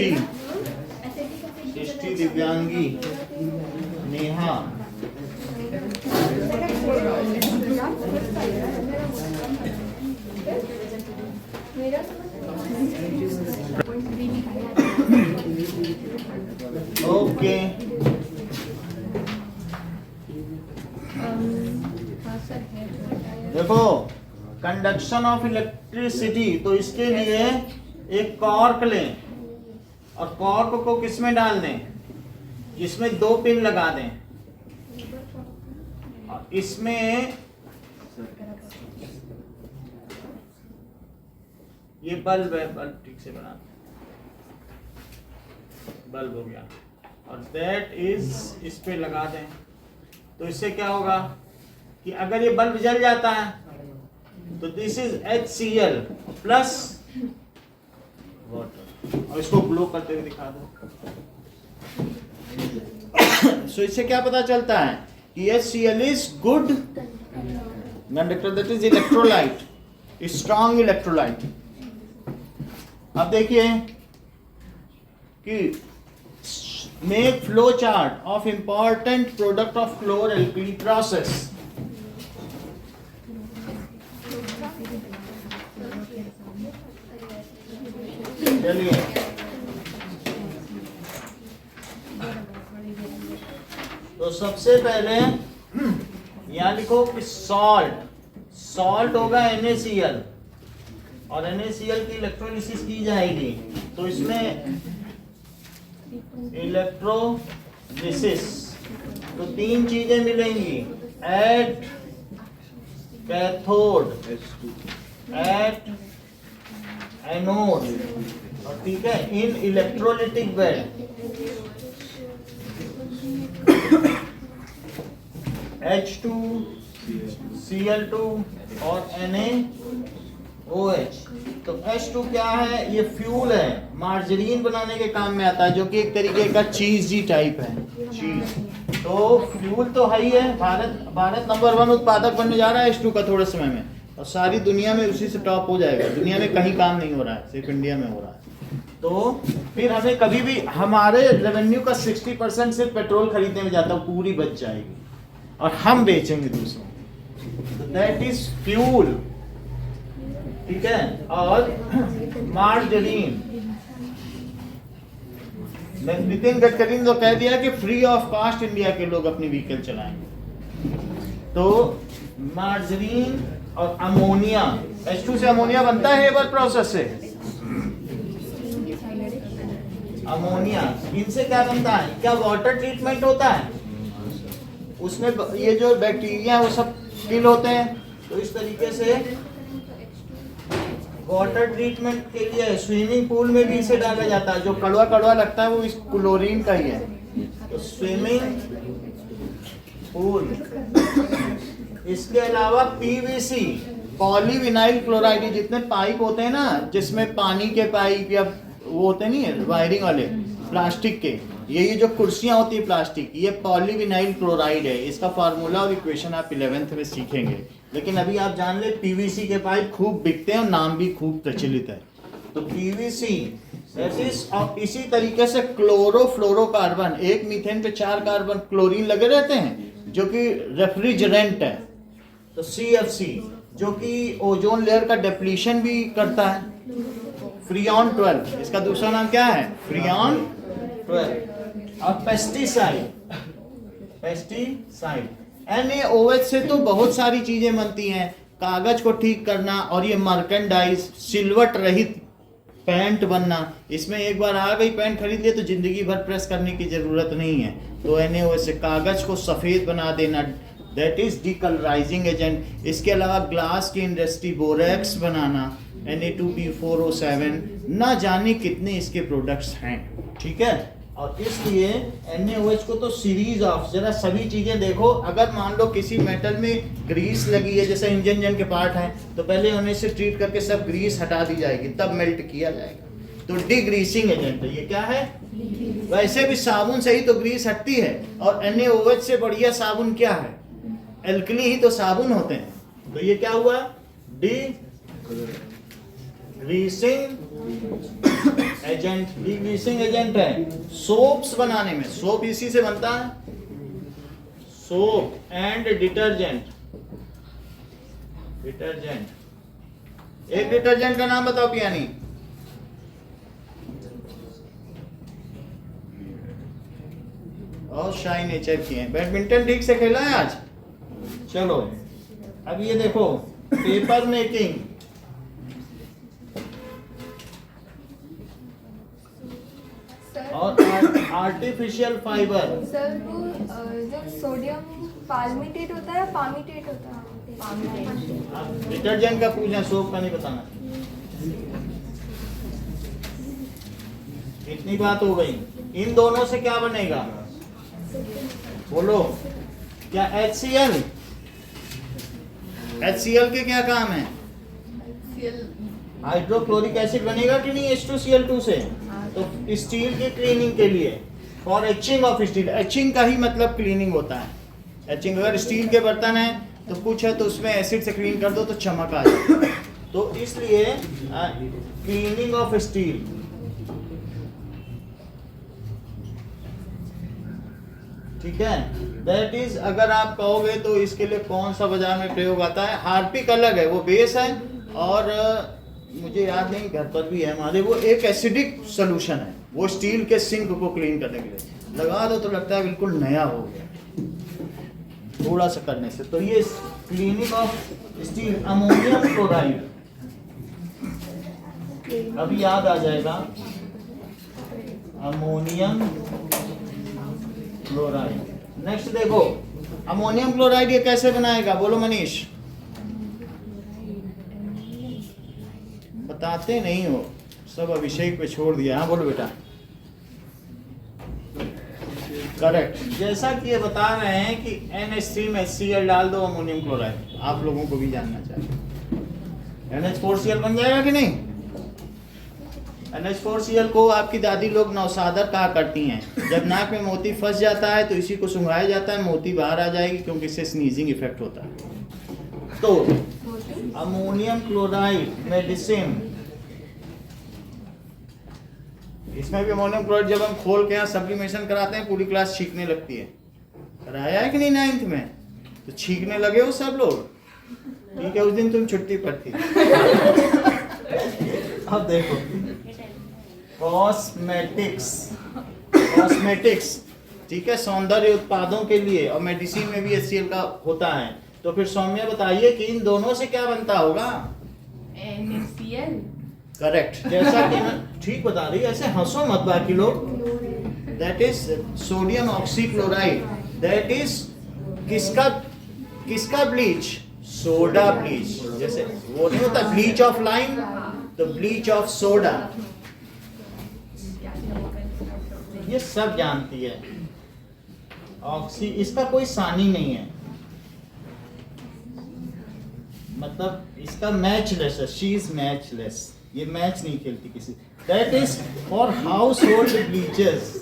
सृष्टि, दिव्यांगी, Neha, okay. देखो conduction of electricity, तो इसके लिए एक कॉर्क लें और कॉर्क को किस में डाल दें, इसमें 2 पिन लगा दें और इसमें ये बल्ब है, बल्ब ठीक से बना, बल्ब हो गया और दैट इज इस पे लगा दें। तो इससे क्या होगा कि अगर ये बल्ब जल जाता है तो this is HCl plus water, और इसको ग्लो करते हुए दिखा दो। सो इससे क्या पता चलता है कि HCl is good conductor, that is electrolyte, strong electrolyte. अब देखिए कि make flow chart of important product of chlor-alkali process. चलिए तो सबसे पहले यहाँ लिखो कि सॉल्ट होगा NaCl और NaCl की इलेक्ट्रोलिसिस की जाएगी, तो इसमें इलेक्ट्रोलिसिस तो 3 चीजें मिलेंगी, एट कैथोड, एट एनोड, और ठीक है इन इलेक्ट्रोलिटिक बेड। H2Cl2 और NaOH। तो H2 क्या है, ये फ्यूल है, मार्जरीन बनाने के काम में आता है, जो कि एक तरीके का चीज टाइप है, चीज। तो फ्यूल तो है ही है, भारत नंबर 1 उत्पादक बनने जा रहा है H2 का थोड़े समय में, और सारी दुनिया में उसी से टॉप हो जाएगा। दुनिया में कहीं काम नहीं हो रहा है, सिर्फ इंडिया में हो रहा है। तो फिर हमें कभी भी हमारे रेवेन्यू का 60% सिर्फ पेट्रोल खरीदने में जाता है, पूरी बच जाएगी और हम बेचेंगे दूसरों को। दैट इज फ्यूल, ठीक है। और मार्जरीन, नितिन गडकरी ने तो कह दिया कि फ्री ऑफ कॉस्ट इंडिया के लोग अपनी व्हीकल चलाएंगे। तो मार्जरीन और अमोनिया, H2 से अमोनिया बनता है हेबर प्रोसेस से, अमोनिया, इनसे क्या बनता है, क्या वाटर ट्रीटमेंट होता है, उसमें ये जो बैक्टीरिया वो सब किल होते हैं। तो इस तरीके से वाटर ट्रीटमेंट के लिए स्विमिंग पूल में भी इसे डाला जाता है, जो कड़वा कड़वा लगता है वो इस क्लोरीन का ही है। तो स्विमिंग पूल, इसके अलावा PVC, पॉलीविनाइल क्लोराइड, जितने पाइप होते हैं ना, जिसमें पानी के पाइप या वो होते नहीं है वायरिंग वाले प्लास्टिक के, ये जो कुर्सियां होती है प्लास्टिक, ये पॉलीविनाइल क्लोराइड है। इसका फार्मूला और इक्वेशन आप 11th में सीखेंगे, लेकिन अभी आप जान ले PVC के पाइप खूब बिकते हैं और नाम भी खूब प्रचलित है। तो PVC इसी तरीके से क्लोरोफ्लोरोकार्बन, एक मीथेन पे 4 कार्बन क्लोरीन लगे रहते हैं, जो कि रेफ्रिजरेंट है। तो CFC, जो कि ओजोन लेयर का डिप्लीशन भी करता है। फ्रियॉन 12, इसका दूसरा नाम क्या है, फ्रियॉन 12। और पेस्टिसाइड, NaOH से तो बहुत सारी चीजें बनती हैं, कागज को ठीक करना, और ये मर्केंडाइज, सिलवट रहित पैंट बनना। इसमें एक बार आ गई पैंट खरीद लिए तो जिंदगी भर प्रेस करने की जरूरत नहीं है। तो NaOH से कागज को सफेद बना देना, दैट इज डीकलराइजिंग एजेंट। इसके अलावा ग्लास की इंडस्ट्री, बोरेक्स बनाना, Na2B4O7, ना जाने कितने इसके प्रोडक्ट्स हैं, ठीक है। और इसलिए NaOH को तो सीरीज ऑफ, जरा सभी चीजें देखो, अगर मान लो किसी मेटल में ग्रीस लगी है, जैसे इंजन के पार्ट हैं, तो पहले उन्हें से ट्रीट करके सब ग्रीस हटा दी जाएगी, तब मेल्ट किया जाएगा। तो डिग्रीसिंग एजेंट है, ये क्या है, वैसे भी साबुन से ही तो ग्रीस हटती है, और NaOH से बढ़िया साबुन क्या है, एल्कली ही तो साबुन होते हैं। तो ये क्या हुआ, डिग्रीसिंग एजेंट, डिग्रीसिंग एजेंट है सोप्स बनाने में। सोप इसी से बनता है, सोप एंड डिटर्जेंट। डिटर्जेंट, एक डिटर्जेंट का नाम बताओ पियानी। और शाई नेचर की है। बैडमिंटन ठीक से खेला है आज? चलो अब ये देखो, पेपर मेकिंग, और आर्टिफिशियल फाइबर। सर वो जो सोडियम पाल्मिटेट होता है, पामिटेट होता है। डिटर्जेंट का पूछना, सोप का नहीं बताना। इतनी बात हो गई। इन दोनों से क्या बनेगा बोलो? क्या HCl? HCl के क्या काम है? हाइड्रोक्लोरिक एसिड बनेगा कि नहीं H2Cl2 से? तो स्टील की क्लीनिंग के लिए, for etching of steel. Etching का ही मतलब क्लीनिंग होता है। एचिंग, अगर स्टील के बर्तन है तो कुछ है तो उसमें एसिड से क्लीन कर दो तो चमक आ जाए, तो इसलिए क्लीनिंग ऑफ स्टील। ठीक है, दैट इज, अगर आप कहोगे तो इसके लिए कौन सा बाजार में प्रयोग आता है? हार्पिक अलग है, वो बेस है, और मुझे याद नहीं, घर पर भी है हमारे, वो एक एसिडिक सोल्यूशन है, वो स्टील के सिंक को क्लीन करने के लिए लगा दो तो लगता है बिल्कुल नया हो गया थोड़ा सा करने से। तो ये cleaning of steel. Ammonium chloride, अभी याद आ जाएगा, अमोनियम क्लोराइड। नेक्स्ट देखो, अमोनियम क्लोराइड ये कैसे बनाएगा बोलो मनीष? बताते नहीं हो, सब अभिषेक पे छोड़ दिया। हाँ बोलो बेटा। करेक्ट, जैसा कि ये बता रहे हैं कि NH3 में HCl डाल दो, अमोनियम क्लोराइड। आप लोगों को भी जानना चाहिए। NH4Cl बन जाएगा कि नहीं? NH4Cl को आपकी दादी लोग नौसादर कहा करती हैं। जब नाक में मोती फंस जाता है तो इसी को सुंघाया जाता है, मोती बाहर आ जाएगी, क्योंकि इससे स्नीजिंग इफेक्ट होता है। तो अमोनियम क्लोराइड मेडिसिन, इसमें भी अमोनियम क्लोराइड जब हम खोल के यहाँ सब्लिमेशन कराते हैं पूरी क्लास छींकने लगती है। कराया है कि नहीं 9th में? तो छींकने लगे हो सब लोग? ठीक है, उस दिन तुम छुट्टी पर थी। अब देखो, कॉस्मेटिक्स, कॉस्मेटिक्स, ठीक है, सौंदर्य उत्पादों के लिए, और मेडिसिन में भी HCl का होता है। तो फिर सौम्या बताइए कि इन दोनों से क्या बनता होगा? NaCl। करेक्ट, जैसा कि ठीक बता रही, ऐसे हंसो मत बाकी लोग। That is sodium oxychloride. That is किसका किसका ब्लीच? Soda bleach. जैसे वो नहीं होता ब्लीच ऑफ लाइम, तो ब्लीच ऑफ सोडा, ये सब जानती है। ऑक्सी, इसका कोई सानी नहीं है, मतलब इसका मैचलेस है, शी इज मैचलेस, ये मैच नहीं खेलती किसी। That is for house hold bleaches.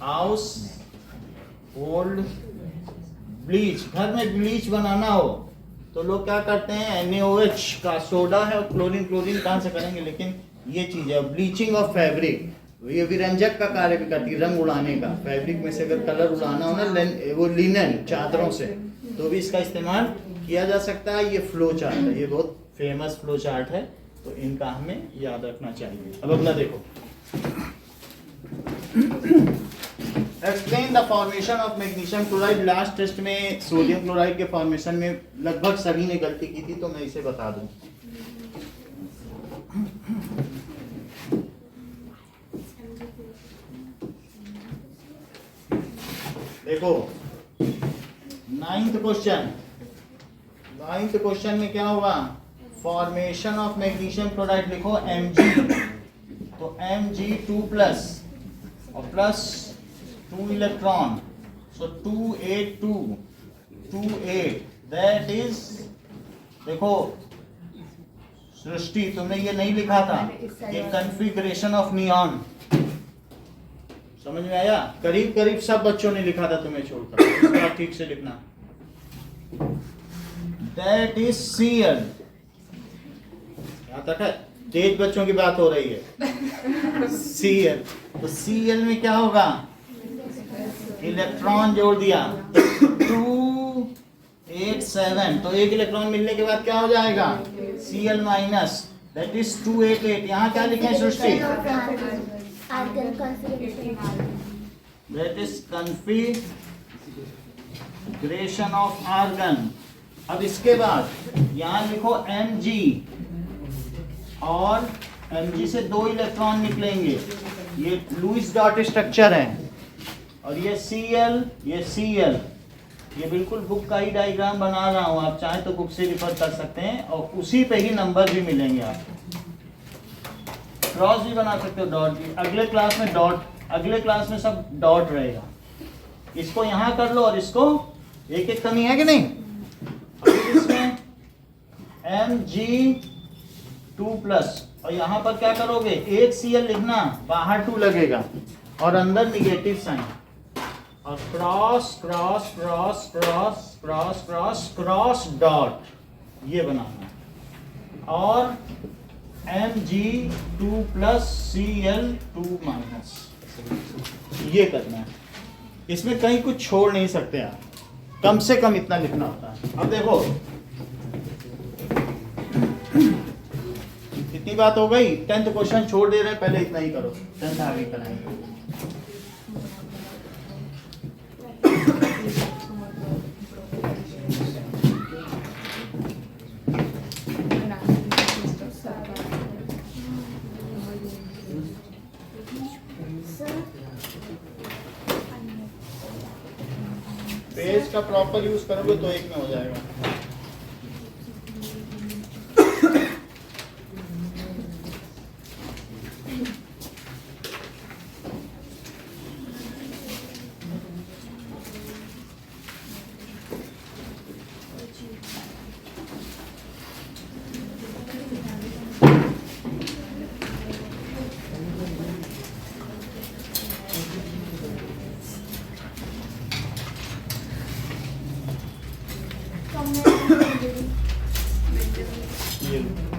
House hold bleach, घर में ब्लीच बनाना हो तो लोग क्या करते हैं, NaOH का सोडा है और क्लोरीन, क्लोरीन कहाँ से करेंगे, लेकिन ये चीज है। ब्लीचिंग ऑफ फैब्रिक, ये विरंजक का कार्य भी करती है, रंग उड़ाने का। फैब्रिक में से अगर कलर उड़ाना हो ना, वो लिनन चादरों से, तो भी इसका इस्तेमाल किया जा सकता है। ये फ्लो चार्ट है, ये बहुत फेमस फ्लो चार्ट है, तो इनका हमें याद रखना चाहिए। अब अगला देखो, explain the formation of magnesium chloride. Last test में सोडियम क्लोराइड के फॉर्मेशन में लगभग सभी ने गलती की थी, तो मैं इसे बता दूं। देखो 9th क्वेश्चन में क्या होगा? फॉर्मेशन ऑफ मैग्नीशियम क्लोराइड लिखो Mg, तो Mg2+ और plus 2 electron, so 2A2 2A, that is, देखो सृष्टि तुमने ये नहीं लिखा था, ये कॉन्फ़िगरेशन ऑफ नियॉन, समझ में आया? करीब करीब सब बच्चों ने लिखा था तुम्हें छोड़कर, इसका ठीक से लिखना। दैट इज Cl, यहाँ तक है, तेज बच्चों की बात हो रही है। Cl, तो Cl में क्या होगा, इलेक्ट्रॉन जोड़ दिया 287, तो एक इलेक्ट्रॉन मिलने के बाद क्या हो जाएगा, Cl माइनस, दैट इज 288। यहाँ क्या लिखे हैं Srishti, that is configuration of argon. अब इसके बाद यहाँ लिखो Mg, और Mg से 2 इलेक्ट्रॉन निकलेंगे, ये लुईस डॉट स्ट्रक्चर है, और ये Cl, ये Cl, ये बिल्कुल बुक का ही डायग्राम बना रहा हूँ, आप चाहें तो बुक से रिफर कर सकते हैं, और उसी पे ही नंबर भी मिलेंगे आपको। क्रॉस भी बना सकते हो, डॉट भी, अगले क्लास में डॉट, अगले क्लास में सब डॉट रहेगा। इसको यहाँ कर लो और इसको एक एक कमी है कि नहीं। अभी इसमें Mg2+, और यहाँ पर क्या करोगे, एक Cl लिखना, बाहर 2 लगेगा और अंदर निगेटिव साइन, और cross cross cross cross cross cross cross dot, ये बनाना है, और Mg2+ Cl2-, ये करना है। इसमें कहीं कुछ छोड़ नहीं सकते आप, कम से कम इतना लिखना होता है। अब देखो इतनी बात हो गई, 10th क्वेश्चन छोड़ दे रहे हैं, पहले इतना ही करो, 10th आगे कराएंगे। पेज का प्रॉपर यूज करोगे तो एक में हो जाएगा। ये लो।